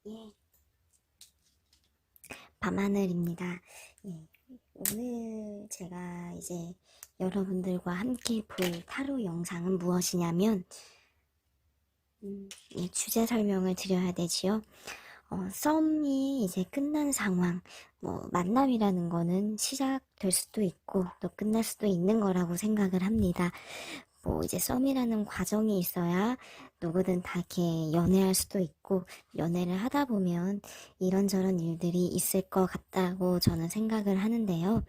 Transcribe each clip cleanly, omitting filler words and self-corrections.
예, 밤하늘입니다. 예, 오늘 제가 이제 여러분들과 함께 볼 타로 영상은 무엇이냐면, 주제 설명을 드려야 되지요. 썸이 이제 끝난 상황, 만남이라는 거는 시작될 수도 있고, 또 끝날 수도 있는 거라고 생각을 합니다. 이제 썸이라는 과정이 있어야 누구든 다 이렇게 연애할 수도 있고, 연애를 하다 보면 이런저런 일들이 있을 것 같다고 저는 생각을 하는데요.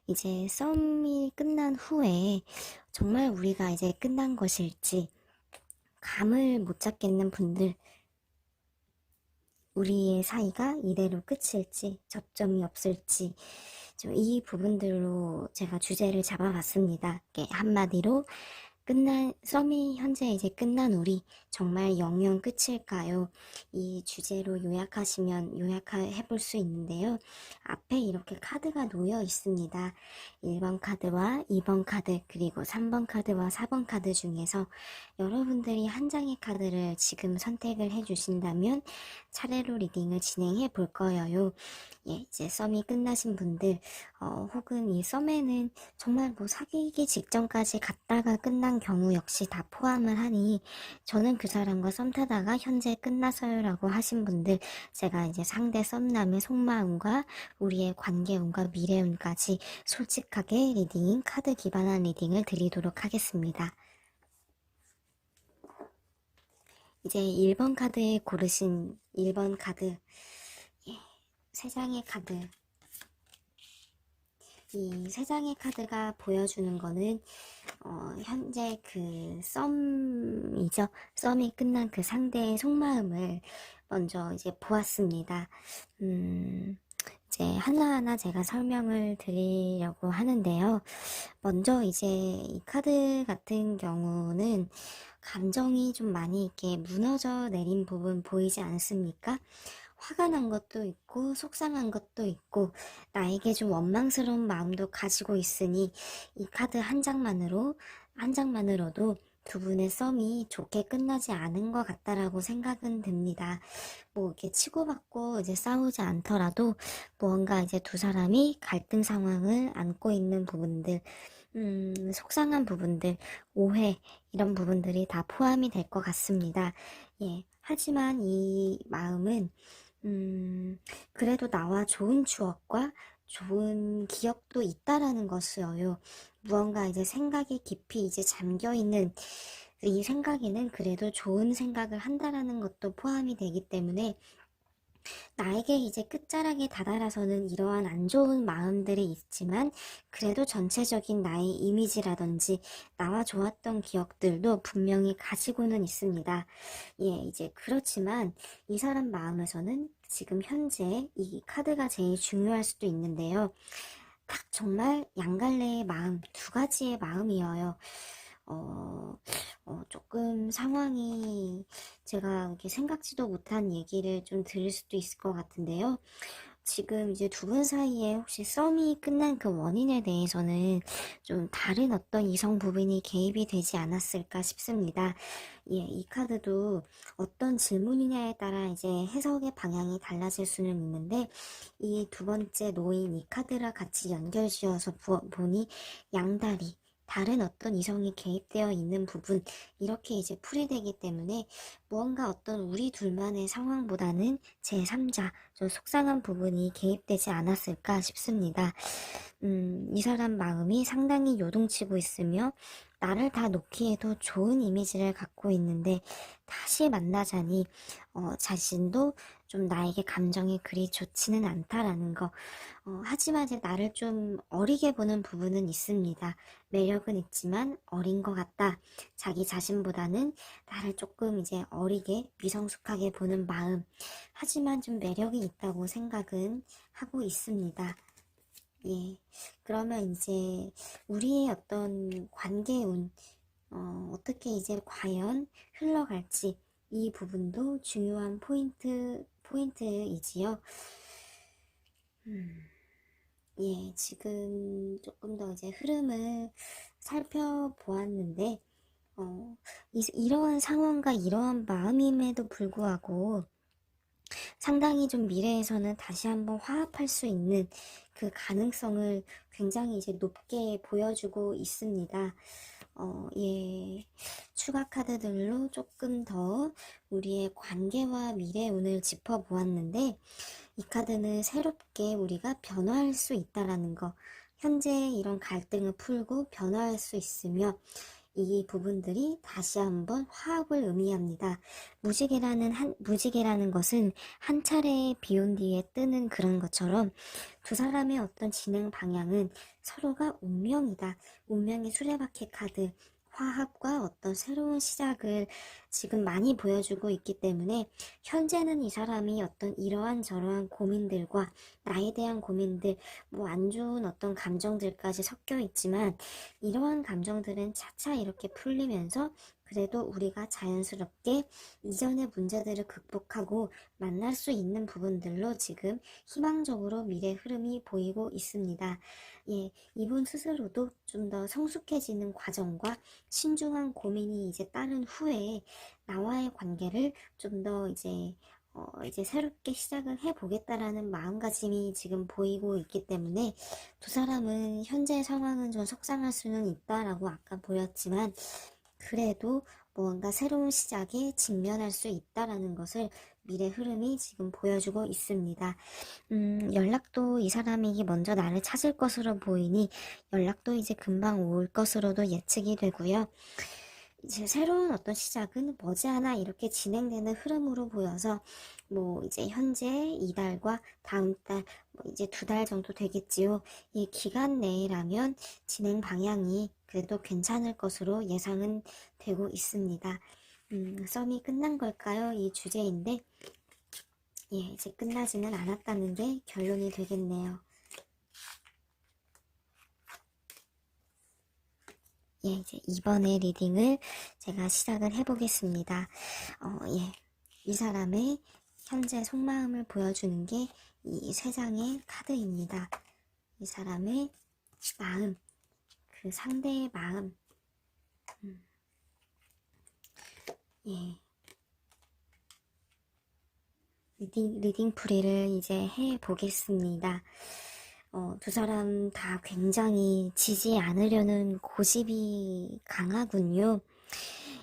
이제 썸이 끝난 후에 정말 우리가 이제 끝난 것일지 감을 못 잡겠는 분들, 우리의 사이가 이대로 끝일지 접점이 없을지 좀 이 부분들로 제가 주제를 잡아봤습니다. 한마디로 썸이 현재 이제 끝난 우리 정말 영영 끝일까요? 이 주제로 요약해 볼 수 있는데요. 앞에 이렇게 카드가 놓여 있습니다. 1번 카드와 2번 카드 그리고 3번 카드와 4번 카드 중에서 여러분들이 한 장의 카드를 지금 선택을 해 주신다면 차례로 리딩을 진행해 볼 거예요. 이제 썸이 끝나신 분들, 혹은 이 썸에는 정말 사귀기 직전까지 갔다가 끝난 경우 역시 다 포함을 하니, 저는 그 사람과 썸 타다가 현재 끝났어요라고 하신 분들, 제가 이제 상대 썸남의 속마음과 우리의 관계운과 미래운까지 솔직하게 카드 기반한 리딩을 드리도록 하겠습니다. 이제 1번 카드에 고르신 1번 카드, 3장의 카드, 이 3장의 카드가 보여주는 거는 현재 그 썸이죠. 썸이 끝난 그 상대의 속마음을 먼저 이제 보았습니다. 이제 하나하나 제가 설명을 드리려고 하는데요. 먼저 이제 이 카드 같은 경우는 감정이 좀 많이 이렇게 무너져 내린 부분 보이지 않습니까? 화가 난 것도 있고 속상한 것도 있고 나에게 좀 원망스러운 마음도 가지고 있으니 이 카드 한 장만으로도 두 분의 썸이 좋게 끝나지 않은 것 같다라고 생각은 듭니다. 이렇게 치고받고 이제 싸우지 않더라도 무언가 이제 두 사람이 갈등 상황을 안고 있는 부분들, 속상한 부분들, 오해, 이런 부분들이 다 포함이 될 것 같습니다. 하지만 이 마음은 그래도 나와 좋은 추억과 좋은 기억도 있다라는 것이어요. 무언가 이제 생각이 깊이 이제 잠겨있는 이 생각에는 그래도 좋은 생각을 한다라는 것도 포함이 되기 때문에 나에게 이제 끝자락에 다다라서는 이러한 안 좋은 마음들이 있지만 그래도 전체적인 나의 이미지라든지 나와 좋았던 기억들도 분명히 가지고는 있습니다. 이제 그렇지만 이 사람 마음에서는 지금 현재 이 카드가 제일 중요할 수도 있는데요. 딱 정말 양갈래의 마음, 두 가지의 마음이어요. 조금 상황이 제가 이렇게 생각지도 못한 얘기를 좀 들을 수도 있을 것 같은데요. 지금 이제 두 분 사이에 혹시 썸이 끝난 그 원인에 대해서는 좀 다른 어떤 이성 부분이 개입이 되지 않았을까 싶습니다. 이 카드도 어떤 질문이냐에 따라 이제 해석의 방향이 달라질 수는 있는데 이 두 번째 놓인 이 카드랑 같이 연결지어서 보니 양다리 다른 어떤 이성이 개입되어 있는 부분 이렇게 이제 풀이되기 때문에 무언가 어떤 우리 둘만의 상황보다는 제3자 좀 속상한 부분이 개입되지 않았을까 싶습니다. 이 사람 마음이 상당히 요동치고 있으며 나를 다 놓기에도 좋은 이미지를 갖고 있는데 다시 만나자니 자신도 좀 나에게 감정이 그리 좋지는 않다라는 거. 하지만 이제 나를 좀 어리게 보는 부분은 있습니다. 매력은 있지만 어린 것 같다. 자기 자신보다는 나를 조금 이제 어리게 미성숙하게 보는 마음. 하지만 좀 매력이 있다고 생각은 하고 있습니다. 그러면 이제 우리의 어떤 관계운, 어떻게 이제 과연 흘러갈지 이 부분도 중요한 포인트이지요. 지금 조금 더 이제 흐름을 살펴보았는데, 이러한 상황과 이러한 마음임에도 불구하고 상당히 좀 미래에서는 다시 한번 화합할 수 있는 그 가능성을 굉장히 이제 높게 보여주고 있습니다. 예. 추가 카드들로 조금 더 우리의 관계와 미래 운을 짚어보았는데, 이 카드는 새롭게 우리가 변화할 수 있다라는 거, 현재 이런 갈등을 풀고 변화할 수 있으며, 이 부분들이 다시 한번 화합을 의미합니다. 무지개라는 것은 한 차례 비온 뒤에 뜨는 그런 것처럼 두 사람의 어떤 진행 방향은 서로가 운명이다. 운명의 수레바퀴 카드, 화합과 어떤 새로운 시작을 지금 많이 보여주고 있기 때문에 현재는 이 사람이 어떤 이러한 저러한 고민들과 나에 대한 고민들, 뭐 안 좋은 어떤 감정들까지 섞여 있지만 이러한 감정들은 차차 이렇게 풀리면서 그래도 우리가 자연스럽게 이전의 문제들을 극복하고 만날 수 있는 부분들로 지금 희망적으로 미래 흐름이 보이고 있습니다. 예, 이분 스스로도 좀 더 성숙해지는 과정과 신중한 고민이 이제 따른 후에 나와의 관계를 좀 더 이제 새롭게 시작을 해보겠다라는 마음가짐이 지금 보이고 있기 때문에 두 사람은 현재 상황은 좀 속상할 수는 있다라고 아까 보였지만 그래도 뭔가 새로운 시작에 직면할 수 있다라는 것을 미래 흐름이 지금 보여주고 있습니다. 연락도 이 사람이 먼저 나를 찾을 것으로 보이니 연락도 이제 금방 올 것으로도 예측이 되고요. 이제 새로운 어떤 시작은 머지않아 이렇게 진행되는 흐름으로 보여서 뭐 이제 현재 이달과 다음 달, 뭐 이제 2달 정도 되겠지요. 이 기간 내라면 진행 방향이 그래도 괜찮을 것으로 예상은 되고 있습니다. 썸이 끝난 걸까요? 이 주제인데, 예, 이제 끝나지는 않았다는 게 결론이 되겠네요. 예, 이제 이번에 리딩을 제가 시작을 해보겠습니다. 예, 이 사람의 현재 속마음을 보여주는 게 이 3장의 카드입니다. 이 사람의 마음, 그 상대의 마음, 예, 리딩 풀이를 이제 해보겠습니다. 두 사람 다 굉장히 지지 않으려는 고집이 강하군요.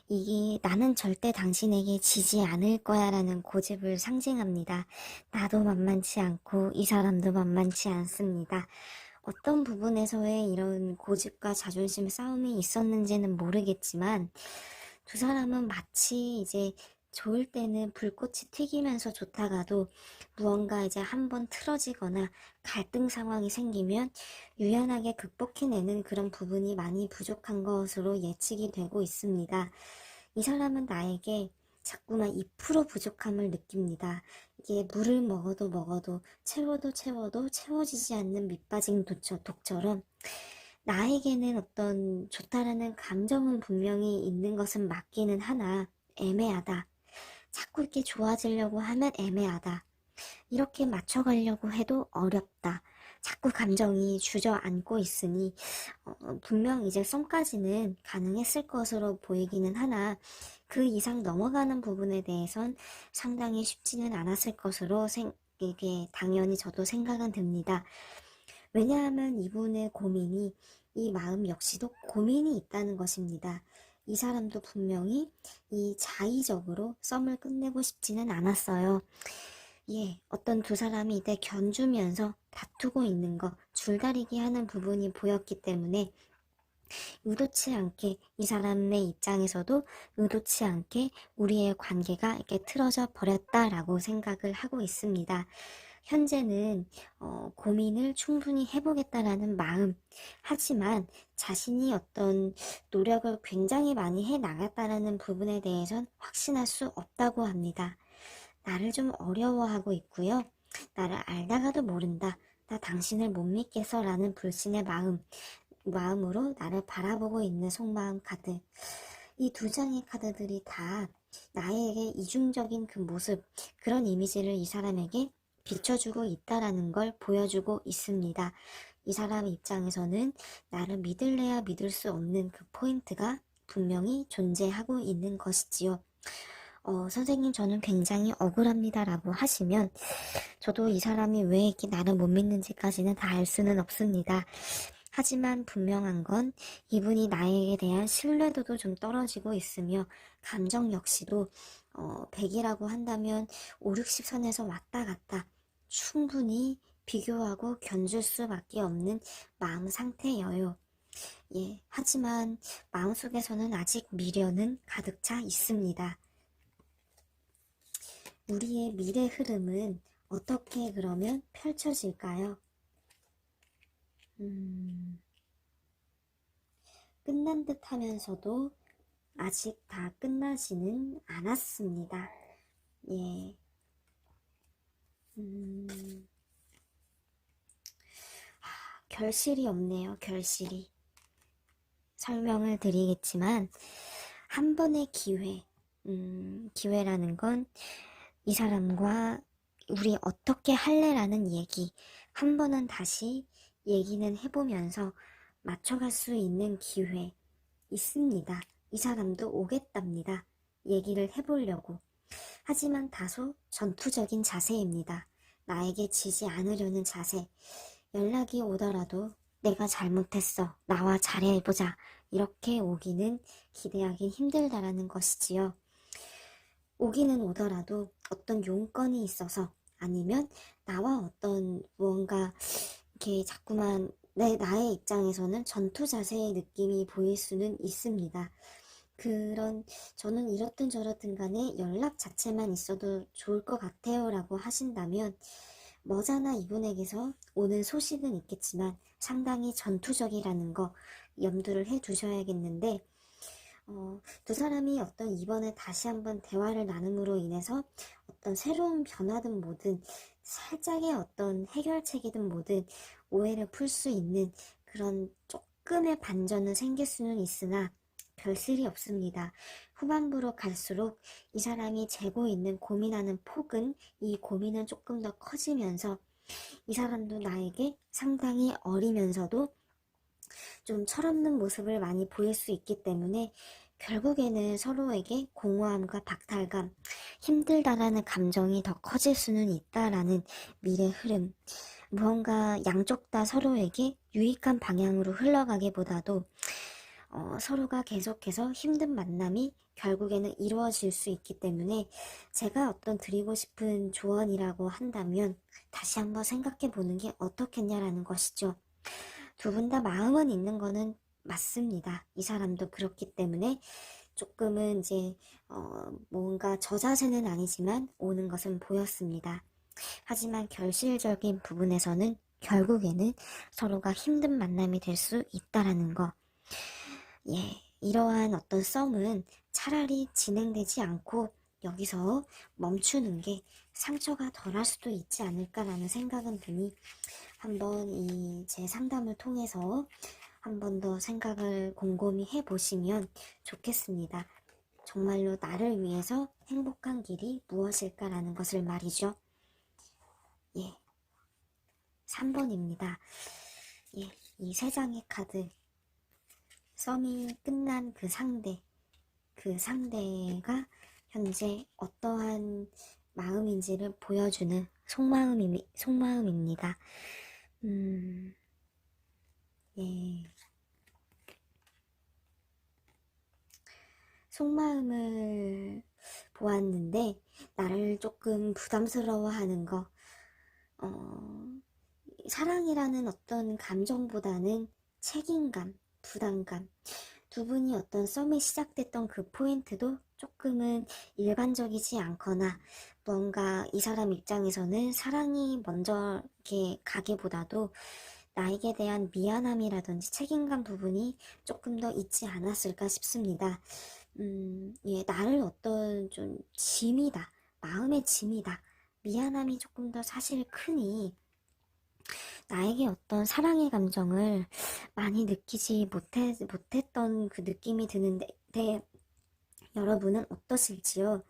이게 나는 절대 당신에게 지지 않을 거야 라는 고집을 상징합니다. 나도 만만치 않고 이 사람도 만만치 않습니다. 어떤 부분에서의 이런 고집과 자존심 싸움이 있었는지는 모르겠지만 두 사람은 마치 이제 좋을 때는 불꽃이 튀기면서 좋다가도 무언가 이제 한번 틀어지거나 갈등 상황이 생기면 유연하게 극복해내는 그런 부분이 많이 부족한 것으로 예측이 되고 있습니다. 이 사람은 나에게 자꾸만 2% 부족함을 느낍니다. 이게 물을 먹어도 먹어도 채워도 채워도 채워지지 않는 밑빠진 독처럼 나에게는 어떤 좋다라는 감정은 분명히 있는 것은 맞기는 하나 애매하다. 자꾸 이렇게 좋아지려고 하면 애매하다. 이렇게 맞춰가려고 해도 어렵다. 자꾸 감정이 주저앉고 있으니 분명 이제 썸까지는 가능했을 것으로 보이기는 하나 그 이상 넘어가는 부분에 대해선 상당히 쉽지는 않았을 것으로 이게 당연히 저도 생각은 듭니다. 왜냐하면 이분의 고민이 이 마음 역시도 고민이 있다는 것입니다. 이 사람도 분명히 이 자의적으로 썸을 끝내고 싶지는 않았어요. 예, 어떤 두 사람이 이때 견주면서 다투고 있는 거, 줄다리기 하는 부분이 보였기 때문에 의도치 않게 이 사람의 입장에서도 의도치 않게 우리의 관계가 이렇게 틀어져 버렸다라고 생각을 하고 있습니다. 현재는 고민을 충분히 해보겠다라는 마음, 하지만 자신이 어떤 노력을 굉장히 많이 해 나갔다라는 부분에 대해선 확신할 수 없다고 합니다. 나를 좀 어려워하고 있고요. 나를 알다가도 모른다. 나 당신을 못 믿겠어 라는 불신의 마음으로 나를 바라보고 있는 속마음 카드. 이 2장의 카드들이 다 나에게 이중적인 그 모습, 그런 이미지를 이 사람에게 비춰주고 있다라는 걸 보여주고 있습니다. 이 사람 입장에서는 나를 믿을래야 믿을 수 없는 그 포인트가 분명히 존재하고 있는 것이지요. 선생님, 저는 굉장히 억울합니다 라고 하시면, 저도 이 사람이 왜 이렇게 나를 못 믿는지까지는 다 알 수는 없습니다. 하지만 분명한 건 이분이 나에게 대한 신뢰도도 좀 떨어지고 있으며, 감정 역시도 100이라고 한다면 5, 60선에서 왔다 갔다 충분히 비교하고 견줄 수밖에 없는 마음 상태여요. 예, 하지만 마음속에서는 아직 미련은 가득 차 있습니다. 우리의 미래 흐름은 어떻게 그러면 펼쳐질까요? 끝난 듯 하면서도 아직 다 끝나지는 않았습니다. 예, 결실이 없네요, 결실이. 설명을 드리겠지만, 한 번의 기회, 기회라는 건 이 사람과 우리 어떻게 할래라는 얘기, 한 번은 다시 얘기는 해보면서 맞춰갈 수 있는 기회 있습니다. 이 사람도 오겠답니다. 얘기를 해보려고. 하지만 다소 전투적인 자세입니다. 나에게 지지 않으려는 자세. 연락이 오더라도 내가 잘못했어. 나와 잘해보자. 이렇게 오기는 기대하긴 힘들다라는 것이지요. 오기는 오더라도 어떤 용건이 있어서 아니면 나와 어떤 무언가 이렇게 자꾸만 나의 입장에서는 전투 자세의 느낌이 보일 수는 있습니다. 저는 이렇든 저렇든 간에 연락 자체만 있어도 좋을 것 같아요 라고 하신다면 머지않아 이분에게서 오는 소식은 있겠지만 상당히 전투적이라는 거 염두를 해 두셔야겠는데 두 사람이 어떤 이번에 다시 한번 대화를 나눔으로 인해서 어떤 새로운 변화든 뭐든 살짝의 어떤 해결책이든 뭐든 오해를 풀 수 있는 그런 조금의 반전은 생길 수는 있으나 별실이 없습니다. 후반부로 갈수록 이 사람이 재고 있는 고민하는 폭은 이 고민은 조금 더 커지면서 이 사람도 나에게 상당히 어리면서도 좀 철없는 모습을 많이 보일 수 있기 때문에 결국에는 서로에게 공허함과 박탈감, 힘들다라는 감정이 더 커질 수는 있다라는 미래 흐름. 무언가 양쪽 다 서로에게 유익한 방향으로 흘러가기보다도 서로가 계속해서 힘든 만남이 결국에는 이루어질 수 있기 때문에 제가 어떤 드리고 싶은 조언이라고 한다면 다시 한번 생각해 보는 게 어떻겠냐라는 것이죠. 두 분 다 마음은 있는 거는 맞습니다. 이 사람도 그렇기 때문에 조금은 이제 뭔가 저자세는 아니지만 오는 것은 보였습니다. 하지만 결실적인 부분에서는 결국에는 서로가 힘든 만남이 될 수 있다라는 거. 예, 이러한 어떤 썸은 차라리 진행되지 않고 여기서 멈추는 게 상처가 덜할 수도 있지 않을까라는 생각은 드니 한번 이 제 상담을 통해서 한 번 더 생각을 곰곰이 해보시면 좋겠습니다. 정말로 나를 위해서 행복한 길이 무엇일까라는 것을 말이죠. 예, 3번입니다. 예, 이 세 장의 카드, 썸이 끝난 그 상대가 현재 어떠한 마음인지를 보여주는 속마음입니다. 예. 속마음을 보았는데, 나를 조금 부담스러워하는 거, 사랑이라는 어떤 감정보다는 책임감, 부담감, 두 분이 어떤 썸이 시작됐던 그 포인트도 조금은 일반적이지 않거나 뭔가 이 사람 입장에서는 사랑이 먼저 이렇게 가기보다도 나에게 대한 미안함이라든지 책임감 부분이 조금 더 있지 않았을까 싶습니다. 예, 나를 어떤 좀 짐이다, 마음의 짐이다, 미안함이 조금 더 사실 크니 나에게 어떤 사랑의 감정을 많이 느끼지 못했던 그 느낌이 드는데, 네, 여러분은 어떠실지요?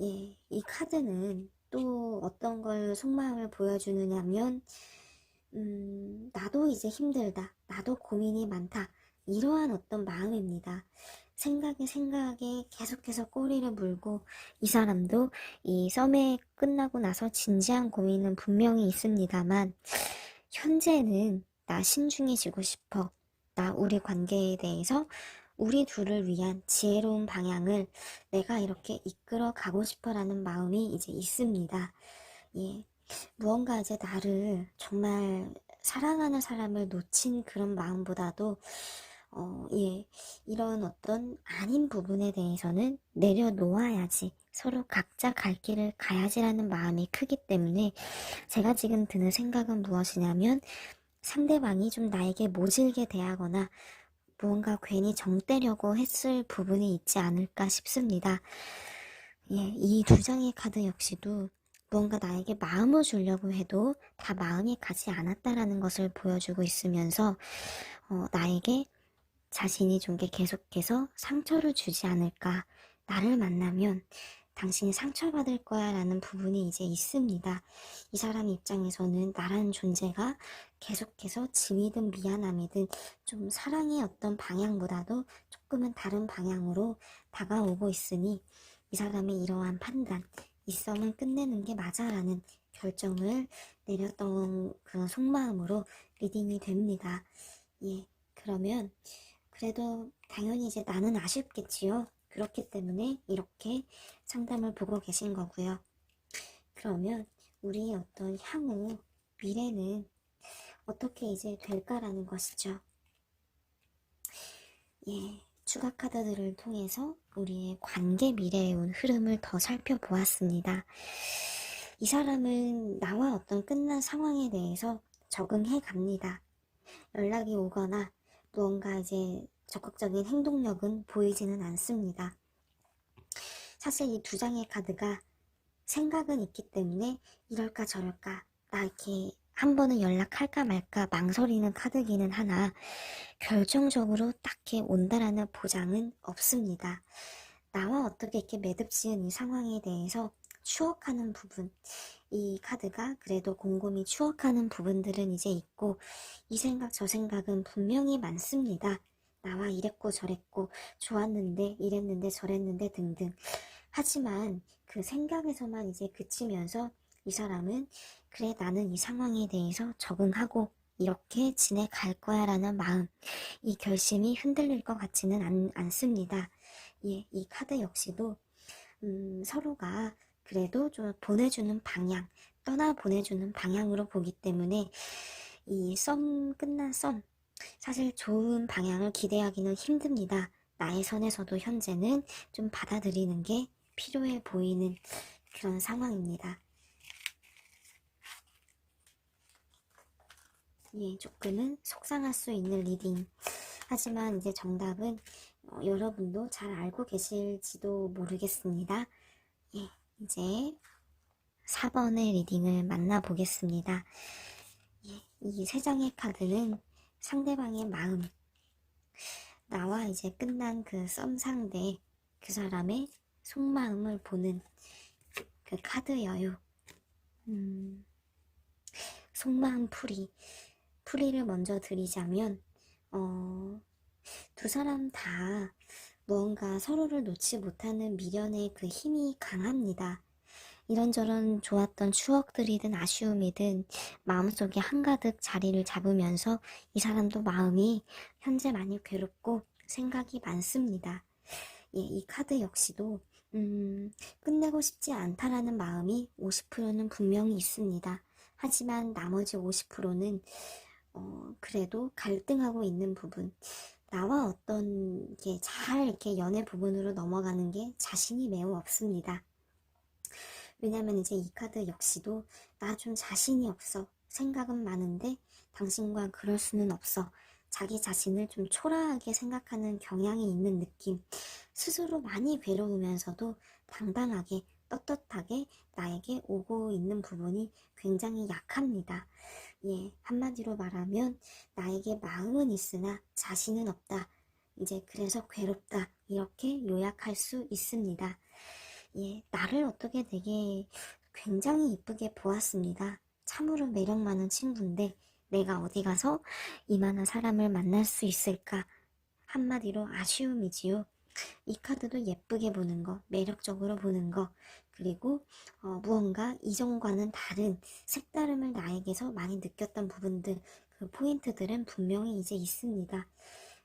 예, 이 카드는 또 어떤 걸 속마음을 보여주느냐면, 나도 이제 힘들다, 나도 고민이 많다, 이러한 어떤 마음입니다. 생각에 계속해서 꼬리를 물고 이 사람도 이 썸에 끝나고 나서 진지한 고민은 분명히 있습니다만 현재는 나 신중해지고 싶어. 나 우리 관계에 대해서 우리 둘을 위한 지혜로운 방향을 내가 이렇게 이끌어 가고 싶어라는 마음이 이제 있습니다. 예. 무언가 이제 나를 정말 사랑하는 사람을 놓친 그런 마음보다도 예, 이런 어떤 아닌 부분에 대해서는 내려놓아야지. 서로 각자 갈 길을 가야지라는 마음이 크기 때문에 제가 지금 드는 생각은 무엇이냐면 상대방이 좀 나에게 모질게 대하거나 무언가 괜히 정 떼려고 했을 부분이 있지 않을까 싶습니다. 예, 이 두 장의 카드 역시도 무언가 나에게 마음을 주려고 해도 다 마음이 가지 않았다라는 것을 보여주고 있으면서 나에게 자신이 좀 계속해서 상처를 주지 않을까. 나를 만나면 당신이 상처받을 거야 라는 부분이 이제 있습니다. 이 사람 입장에서는 나라는 존재가 계속해서 짐이든 미안함이든 좀 사랑의 어떤 방향보다도 조금은 다른 방향으로 다가오고 있으니 이 사람의 이러한 판단, 이 썸은 끝내는 게 맞아라는 결정을 내렸던 그런 속마음으로 리딩이 됩니다. 예, 그러면 그래도 당연히 이제 나는 아쉽겠지요. 그렇기 때문에 이렇게 상담을 보고 계신 거고요. 그러면 우리의 어떤 향후 미래는 어떻게 이제 될까라는 것이죠. 예, 추가 카드들을 통해서 우리의 관계 미래의 흐름을 더 살펴보았습니다. 이 사람은 나와 어떤 끝난 상황에 대해서 적응해 갑니다. 연락이 오거나 무언가 이제 적극적인 행동력은 보이지는 않습니다. 사실 이 두 장의 카드가 생각은 있기 때문에 이럴까 저럴까 나 이렇게 한 번은 연락할까 말까 망설이는 카드기는 하나 결정적으로 딱히 온다라는 보장은 없습니다. 나와 어떻게 이렇게 매듭지은 이 상황에 대해서 추억하는 부분, 이 카드가 그래도 곰곰이 추억하는 부분들은 이제 있고 이 생각 저 생각은 분명히 많습니다. 나와 이랬고 저랬고 좋았는데 이랬는데 저랬는데 등등. 하지만 그 생각에서만 이제 그치면서 이 사람은 그래 나는 이 상황에 대해서 적응하고 이렇게 지내갈 거야 라는 마음, 이 결심이 흔들릴 것 같지는 않습니다. 예, 이 카드 역시도 서로가 그래도 좀 보내주는 방향, 떠나 보내주는 방향으로 보기 때문에 이 썸 끝난 썸 사실 좋은 방향을 기대하기는 힘듭니다. 나의 선에서도 현재는 좀 받아들이는 게 필요해 보이는 그런 상황입니다. 예, 조금은 속상할 수 있는 리딩. 하지만 이제 정답은 여러분도 잘 알고 계실지도 모르겠습니다. 예, 이제 4번의 리딩을 만나보겠습니다. 예, 이 세 장의 카드는 상대방의 마음, 나와 이제 끝난 그 썸 상대, 그 사람의 속마음을 보는 그 카드여요. 속마음 풀이를 먼저 드리자면 두 사람 다 무언가 서로를 놓지 못하는 미련의 그 힘이 강합니다. 이런저런 좋았던 추억들이든 아쉬움이든 마음속에 한가득 자리를 잡으면서 이 사람도 마음이 현재 많이 괴롭고 생각이 많습니다. 예, 이 카드 역시도 끝내고 싶지 않다라는 마음이 50%는 분명히 있습니다. 하지만 나머지 50%는 그래도 갈등하고 있는 부분, 나와 어떤 게 잘 이렇게 연애 부분으로 넘어가는 게 자신이 매우 없습니다. 왜냐면 이제 이 카드 역시도 나 좀 자신이 없어. 생각은 많은데 당신과 그럴 수는 없어. 자기 자신을 좀 초라하게 생각하는 경향이 있는 느낌. 스스로 많이 괴로우면서도 당당하게 떳떳하게 나에게 오고 있는 부분이 굉장히 약합니다. 예, 한마디로 말하면 나에게 마음은 있으나 자신은 없다. 이제 그래서 괴롭다. 이렇게 요약할 수 있습니다. 예, 나를 어떻게 되게 굉장히 이쁘게 보았습니다. 참으로 매력 많은 친구인데 내가 어디 가서 이만한 사람을 만날 수 있을까? 한마디로 아쉬움이지요. 이 카드도 예쁘게 보는 거, 매력적으로 보는 거, 그리고 무언가 이전과는 다른 색다름을 나에게서 많이 느꼈던 부분들, 그 포인트들은 분명히 이제 있습니다.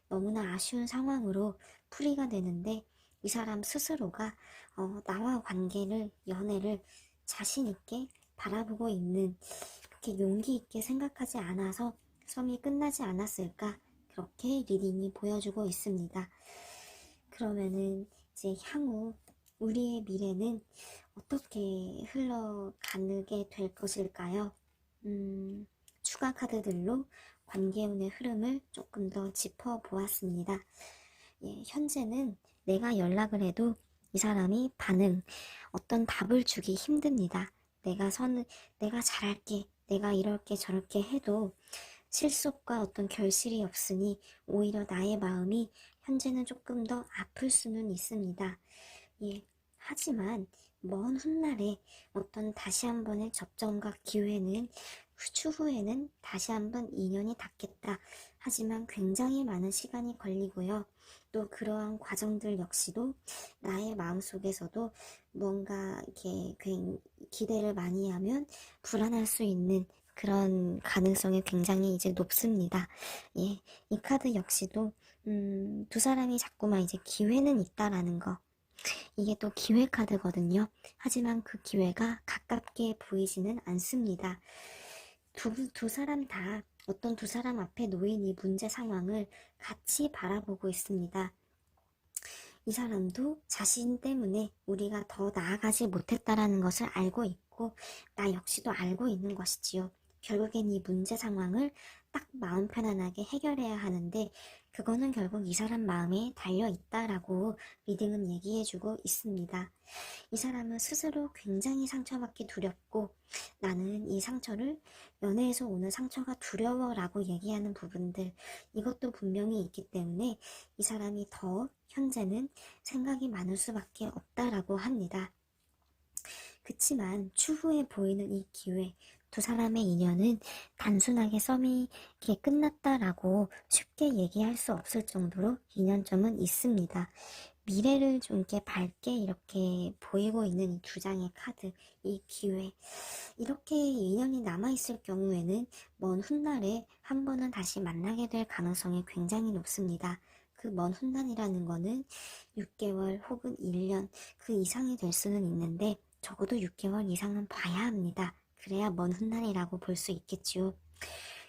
너무나 아쉬운 상황으로 풀이가 되는데 이 사람 스스로가 나와 관계를, 연애를 자신 있게 바라보고 있는, 그렇게 용기 있게 생각하지 않아서 썸이 끝나지 않았을까, 그렇게 리딩이 보여주고 있습니다. 그러면은 이제 향후 우리의 미래는 어떻게 흘러가게 될 것일까요? 추가 카드들로 관계운의 흐름을 조금 더 짚어보았습니다. 예, 현재는 내가 연락을 해도 이 사람이 어떤 답을 주기 힘듭니다. 내가 잘할게, 내가 이럴게 저럴게 해도 실속과 어떤 결실이 없으니 오히려 나의 마음이 현재는 조금 더 아플 수는 있습니다. 예, 하지만 먼 훗날에 어떤 다시 한 번의 접점과 기회는 추후에는 다시 한번 인연이 닿겠다. 하지만 굉장히 많은 시간이 걸리고요. 또 그러한 과정들 역시도 나의 마음속에서도 뭔가 이렇게 기대를 많이 하면 불안할 수 있는 그런 가능성이 굉장히 이제 높습니다. 예, 이 카드 역시도 두 사람이 자꾸만 이제 기회는 있다라는 거. 이게 또 기회 카드거든요. 하지만 그 기회가 가깝게 보이지는 않습니다. 두 사람 다 어떤 두 사람 앞에 놓인 이 문제 상황을 같이 바라보고 있습니다. 이 사람도 자신 때문에 우리가 더 나아가지 못했다라는 것을 알고 있고, 나 역시도 알고 있는 것이지요. 결국엔 이 문제 상황을 딱 마음 편안하게 해결해야 하는데, 그거는 결국 이 사람 마음에 달려 있다라고 리딩은 얘기해주고 있습니다. 이 사람은 스스로 굉장히 상처받기 두렵고, 나는 이 상처를, 연애에서 오는 상처가 두려워라고 얘기하는 부분들, 이것도 분명히 있기 때문에 이 사람이 더 현재는 생각이 많을 수밖에 없다라고 합니다. 그치만 추후에 보이는 이 기회, 두 사람의 인연은 단순하게 썸이 이렇게 끝났다라고 쉽게 얘기할 수 없을 정도로 인연점은 있습니다. 미래를 좀 이렇게 밝게 이렇게 보이고 있는 이 두 장의 카드, 이 기회, 이렇게 인연이 남아있을 경우에는 먼 훗날에 한 번은 다시 만나게 될 가능성이 굉장히 높습니다. 그 먼 훗날이라는 거는 6개월 혹은 1년 그 이상이 될 수는 있는데 적어도 6개월 이상은 봐야 합니다. 그래야 먼 훗날이라고 볼 수 있겠지요.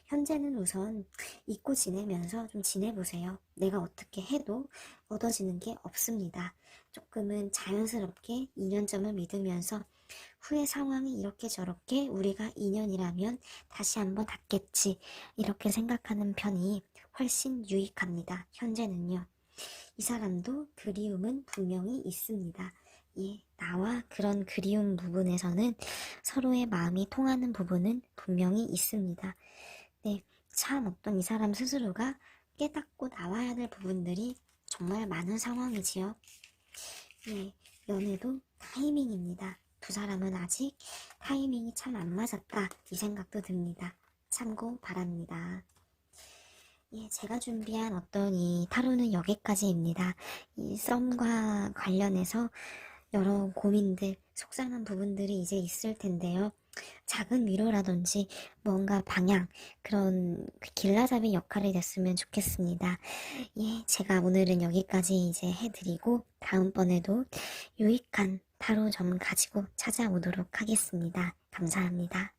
현재는 우선 잊고 지내면서 좀 지내보세요. 내가 어떻게 해도 얻어지는 게 없습니다. 조금은 자연스럽게 인연점을 믿으면서 후에 상황이 이렇게 저렇게 우리가 인연이라면 다시 한번 닿겠지, 이렇게 생각하는 편이 훨씬 유익합니다. 현재는요. 이 사람도 그리움은 분명히 있습니다. 예, 나와 그런 그리움 부분에서는 서로의 마음이 통하는 부분은 분명히 있습니다. 네, 참 어떤 이 사람 스스로가 깨닫고 나와야 될 부분들이 정말 많은 상황이지요. 네, 연애도 타이밍입니다. 두 사람은 아직 타이밍이 참 안 맞았다, 이 생각도 듭니다. 참고 바랍니다. 예, 제가 준비한 어떤 이 타로는 여기까지입니다. 이 썸과 관련해서 여러 고민들, 속상한 부분들이 이제 있을 텐데요. 작은 위로라든지 뭔가 방향, 그런 길라잡이 역할이 됐으면 좋겠습니다. 예, 제가 오늘은 여기까지 이제 해드리고 다음번에도 유익한 타로 점 가지고 찾아오도록 하겠습니다. 감사합니다.